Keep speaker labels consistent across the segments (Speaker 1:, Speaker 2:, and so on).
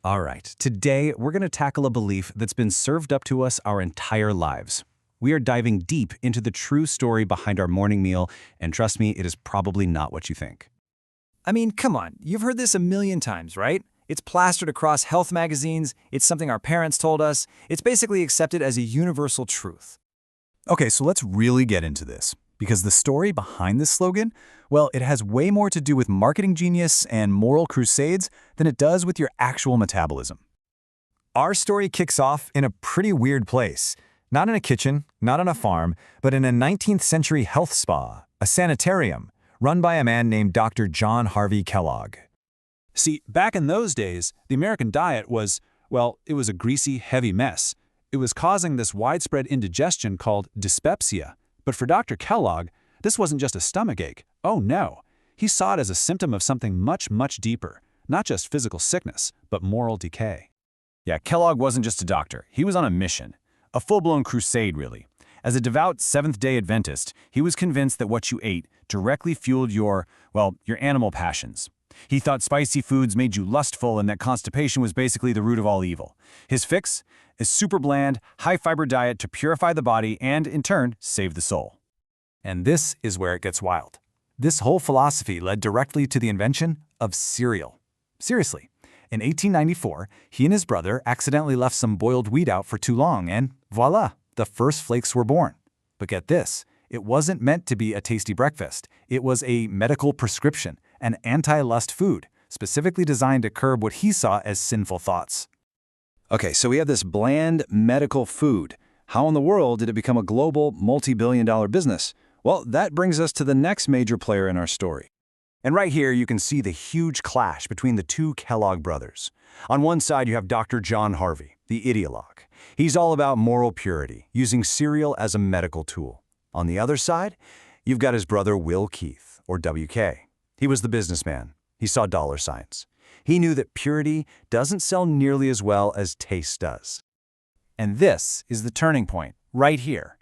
Speaker 1: All right, today we're going to tackle a belief that's been served up to us our entire lives. We are diving deep into the true story behind our morning meal, and trust me, it is probably not what you think.
Speaker 2: I mean, come on, you've heard this a million times, right? It's plastered across health magazines, it's something our parents told us, it's basically accepted as a universal truth.
Speaker 3: Okay, so let's really get into this, because the story behind this slogan, well, it has way more to do with marketing genius and moral crusades than it does with your actual metabolism. Our story kicks off in a pretty weird place. Not in a kitchen, not on a farm, but in a 19th century health spa, a sanitarium, run by a man named Dr. John Harvey Kellogg.
Speaker 4: See, back in those days, the American diet was, well, it was a greasy, heavy mess. It was causing this widespread indigestion called dyspepsia. But for Dr. Kellogg, this wasn't just a stomachache. Oh no. He saw it as a symptom of something much, much deeper. Not just physical sickness, but moral decay.
Speaker 3: Yeah, Kellogg wasn't just a doctor. He was on a mission. A full-blown crusade, really. As a devout Seventh-day Adventist, he was convinced that what you ate directly fueled your animal passions. He thought spicy foods made you lustful and that constipation was basically the root of all evil. His fix? A super bland, high-fiber diet to purify the body and, in turn, save the soul. And this is where it gets wild. This whole philosophy led directly to the invention of cereal. Seriously. In 1894, he and his brother accidentally left some boiled wheat out for too long, and voila, the first flakes were born. But get this, it wasn't meant to be a tasty breakfast. It was a medical prescription, an anti-lust food, specifically designed to curb what he saw as sinful thoughts.
Speaker 1: Okay, so we have this bland medical food. How in the world did it become a global, multi-billion-dollar business? Well, that brings us to the next major player in our story. And right here, you can see the huge clash between the two Kellogg brothers. On one side, you have Dr. John Harvey, the ideologue. He's all about moral purity, using cereal as a medical tool. On the other side, you've got his brother Will Keith, or WK. He was the businessman. He saw dollar signs. He knew that purity doesn't sell nearly as well as taste does.
Speaker 2: And this is the turning point, right here.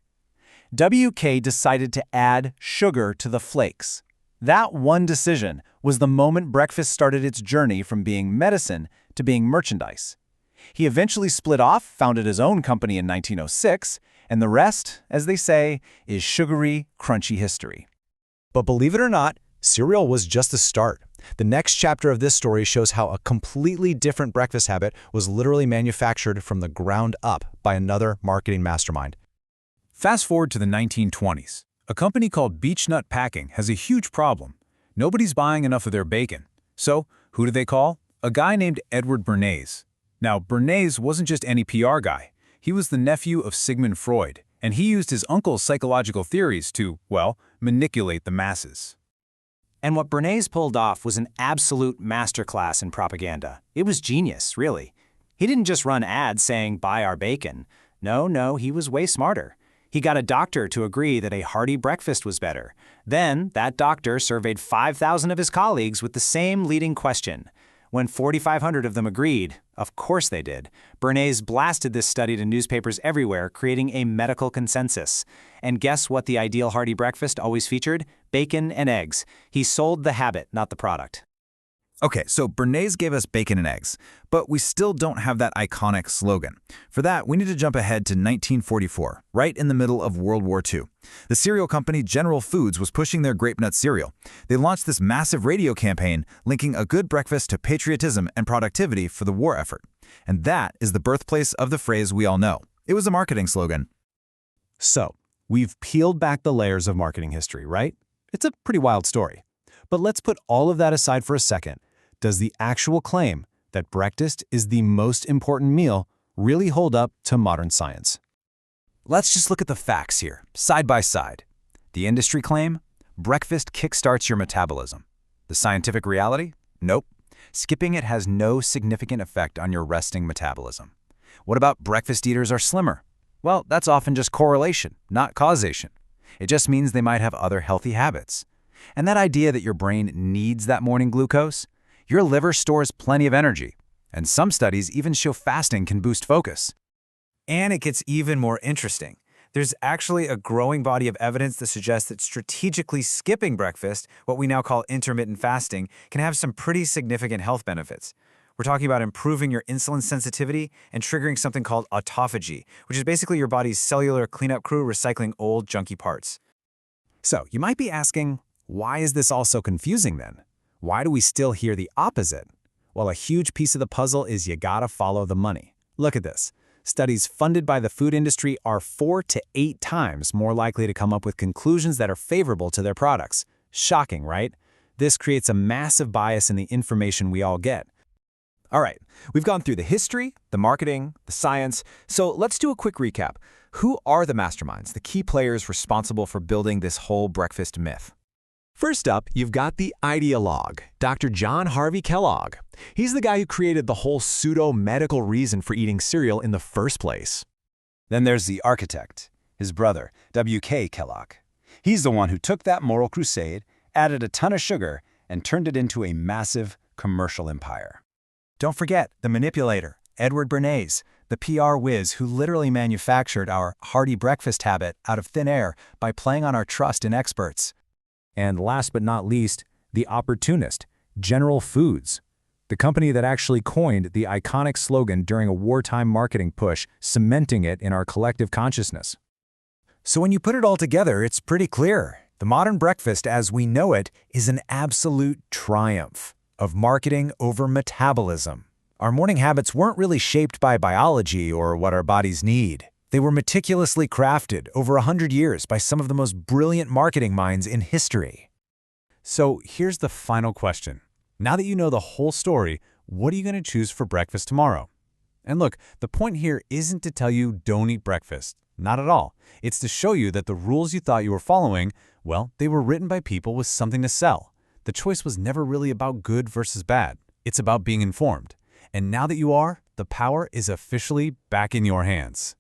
Speaker 2: WK decided to add sugar to the flakes. That one decision was the moment breakfast started its journey from being medicine to being merchandise. He eventually split off, founded his own company in 1906, and the rest, as they say, is sugary, crunchy history.
Speaker 3: But believe it or not, cereal was just the start. The next chapter of this story shows how a completely different breakfast habit was literally manufactured from the ground up by another marketing mastermind.
Speaker 4: Fast forward to the 1920s. A company called Beechnut Packing has a huge problem. Nobody's buying enough of their bacon. So, who do they call? A guy named Edward Bernays. Now, Bernays wasn't just any PR guy. He was the nephew of Sigmund Freud, and he used his uncle's psychological theories to, well, manipulate the masses.
Speaker 2: And what Bernays pulled off was an absolute masterclass in propaganda. It was genius, really. He didn't just run ads saying, "Buy our bacon." No, he was way smarter. He got a doctor to agree that a hearty breakfast was better. Then, that doctor surveyed 5,000 of his colleagues with the same leading question. When 4,500 of them agreed, of course they did, Bernays blasted this study to newspapers everywhere, creating a medical consensus. And guess what the ideal hearty breakfast always featured? Bacon and eggs. He sold the habit, not the product.
Speaker 3: Okay, so Bernays gave us bacon and eggs, but we still don't have that iconic slogan. For that, we need to jump ahead to 1944, right in the middle of World War II. The cereal company General Foods was pushing their Grape Nut cereal. They launched this massive radio campaign linking a good breakfast to patriotism and productivity for the war effort. And that is the birthplace of the phrase we all know. It was a marketing slogan.
Speaker 1: So, we've peeled back the layers of marketing history, right? It's a pretty wild story. But let's put all of that aside for a second. Does the actual claim that breakfast is the most important meal really hold up to modern science? Let's just look at the facts here, side by side. The industry claim? Breakfast kickstarts your metabolism. The scientific reality? Nope. Skipping it has no significant effect on your resting metabolism. What about breakfast eaters are slimmer? Well, that's often just correlation, not causation. It just means they might have other healthy habits. And that idea that your brain needs that morning glucose? Your liver stores plenty of energy, and some studies even show fasting can boost focus.
Speaker 5: And it gets even more interesting. There's actually a growing body of evidence that suggests that strategically skipping breakfast, what we now call intermittent fasting, can have some pretty significant health benefits. We're talking about improving your insulin sensitivity and triggering something called autophagy, which is basically your body's cellular cleanup crew recycling old, junky parts.
Speaker 1: So, you might be asking, why is this all so confusing then? Why do we still hear the opposite? Well, a huge piece of the puzzle is you gotta follow the money. Look at this. Studies funded by the food industry are 4 to 8 times more likely to come up with conclusions that are favorable to their products. Shocking, right? This creates a massive bias in the information we all get.
Speaker 6: All right, we've gone through the history, the marketing, the science, so let's do a quick recap. Who are the masterminds, the key players responsible for building this whole breakfast myth?
Speaker 1: First up, you've got the ideologue, Dr. John Harvey Kellogg. He's the guy who created the whole pseudo-medical reason for eating cereal in the first place.
Speaker 3: Then there's the architect, his brother, W.K. Kellogg. He's the one who took that moral crusade, added a ton of sugar, and turned it into a massive commercial empire.
Speaker 2: Don't forget the manipulator, Edward Bernays, the PR whiz who literally manufactured our hearty breakfast habit out of thin air by playing on our trust in experts.
Speaker 4: And last but not least, the opportunist, General Foods, the company that actually coined the iconic slogan during a wartime marketing push, cementing it in our collective consciousness.
Speaker 5: So when you put it all together, it's pretty clear. The modern breakfast as we know it is an absolute triumph of marketing over metabolism. Our morning habits weren't really shaped by biology or what our bodies need. They were meticulously crafted over 100 years by some of the most brilliant marketing minds in history.
Speaker 1: So here's the final question. Now that you know the whole story, what are you going to choose for breakfast tomorrow? And look, the point here isn't to tell you don't eat breakfast. Not at all. It's to show you that the rules you thought you were following, well, they were written by people with something to sell. The choice was never really about good versus bad. It's about being informed. And now that you are, the power is officially back in your hands.